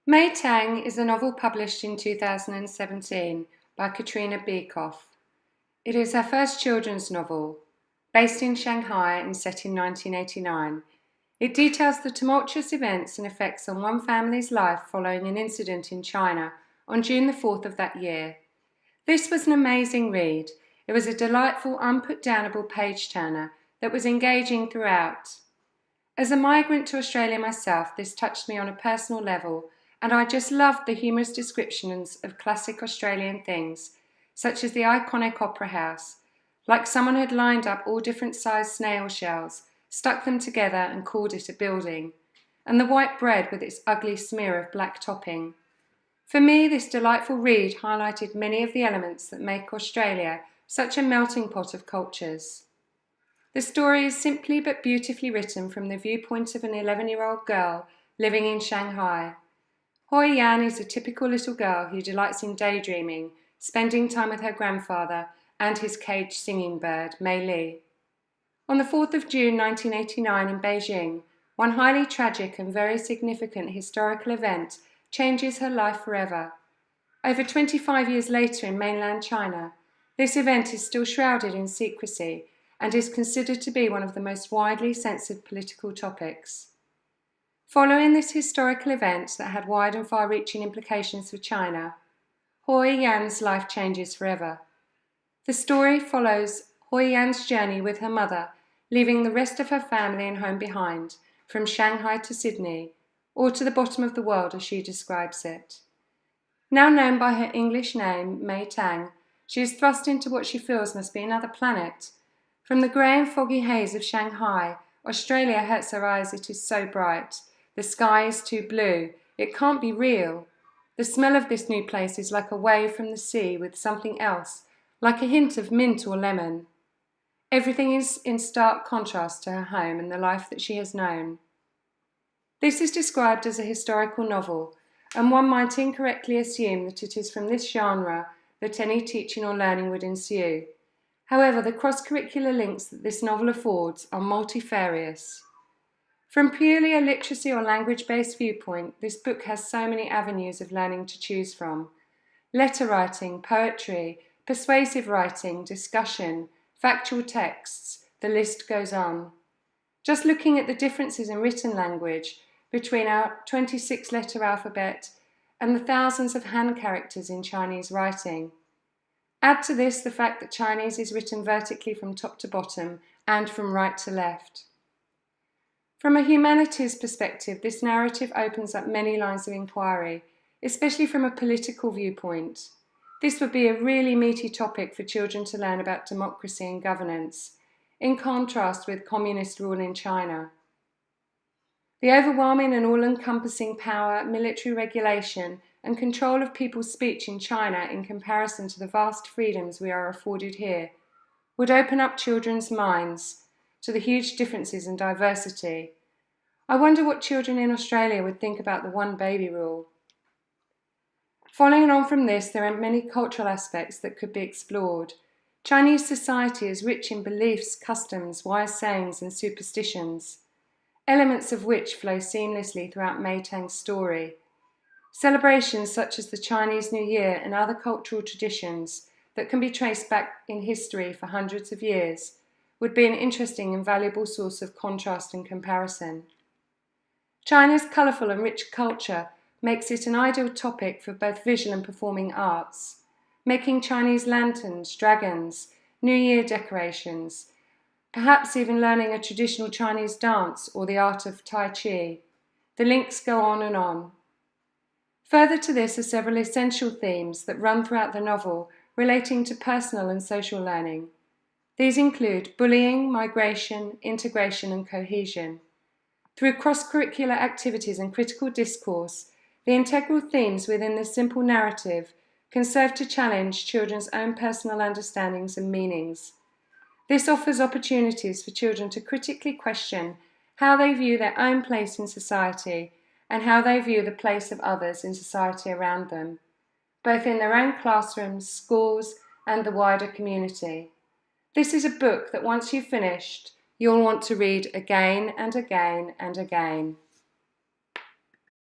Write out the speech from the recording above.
Mei Tang is a novel published in 2017 by Katrina Beekoff. It is her first children's novel, based in Shanghai and set in 1989. It details the tumultuous events and effects on one family's life following an incident in China on June the 4th of that year. This was an amazing read. It was a delightful, unputdownable page-turner that was engaging throughout. As a migrant to Australia myself, this touched me on a personal level, and I just loved the humorous descriptions of classic Australian things, such as the iconic Opera House, like someone had lined up all different sized snail shells, stuck them together and called it a building, and the white bread with its ugly smear of black topping. For me, this delightful read highlighted many of the elements that make Australia such a melting pot of cultures. The story is simply but beautifully written from the viewpoint of an 11-year-old girl living in Shanghai. Hoi Yan is a typical little girl who delights in daydreaming, spending time with her grandfather and his caged singing bird, Mei Li. On the 4th of June 1989 in Beijing, one highly tragic and very significant historical event changes her life forever. Over 25 years later in mainland China, this event is still shrouded in secrecy and is considered to be one of the most widely censored political topics. Following this historical event that had wide and far-reaching implications for China, Hoi Yan's life changes forever. The story follows Hoi Yan's journey with her mother, leaving the rest of her family and home behind, from Shanghai to Sydney, or to the bottom of the world as she describes it. Now known by her English name, Mei Tang, she is thrust into what she feels must be another planet. From the grey and foggy haze of Shanghai, Australia hurts her eyes. It is so bright. The sky is too blue. It can't be real. The smell of this new place is like a wave from the sea with something else, like a hint of mint or lemon. Everything is in stark contrast to her home and the life that she has known. This is described as a historical novel, and one might incorrectly assume that it is from this genre that any teaching or learning would ensue. However, the cross-curricular links that this novel affords are multifarious. From purely a literacy or language-based viewpoint, this book has so many avenues of learning to choose from. Letter writing, poetry, persuasive writing, discussion, factual texts, the list goes on. Just looking at the differences in written language between our 26-letter alphabet and the thousands of hand characters in Chinese writing. Add to this the fact that Chinese is written vertically from top to bottom and from right to left. From a humanities perspective, this narrative opens up many lines of inquiry, especially from a political viewpoint. This would be a really meaty topic for children to learn about democracy and governance, in contrast with communist rule in China. The overwhelming and all-encompassing power, military regulation, and control of people's speech in China in comparison to the vast freedoms we are afforded here would open up children's minds to the huge differences and diversity. I wonder what children in Australia would think about the one baby rule. Following on from this, there are many cultural aspects that could be explored. Chinese society is rich in beliefs, customs, wise sayings and superstitions, elements of which flow seamlessly throughout Mei Tang's story. Celebrations such as the Chinese New Year and other cultural traditions that can be traced back in history for hundreds of years would be an interesting and valuable source of contrast and comparison. China's colourful and rich culture makes it an ideal topic for both visual and performing arts, making Chinese lanterns, dragons, New Year decorations, perhaps even learning a traditional Chinese dance or the art of Tai Chi. The links go on and on. Further to this are several essential themes that run throughout the novel relating to personal and social learning. These include bullying, migration, integration and cohesion. Through cross-curricular activities and critical discourse, the integral themes within this simple narrative can serve to challenge children's own personal understandings and meanings. This offers opportunities for children to critically question how they view their own place in society and how they view the place of others in society around them, both in their own classrooms, schools, and the wider community. This is a book that once you've finished, you'll want to read again and again and again.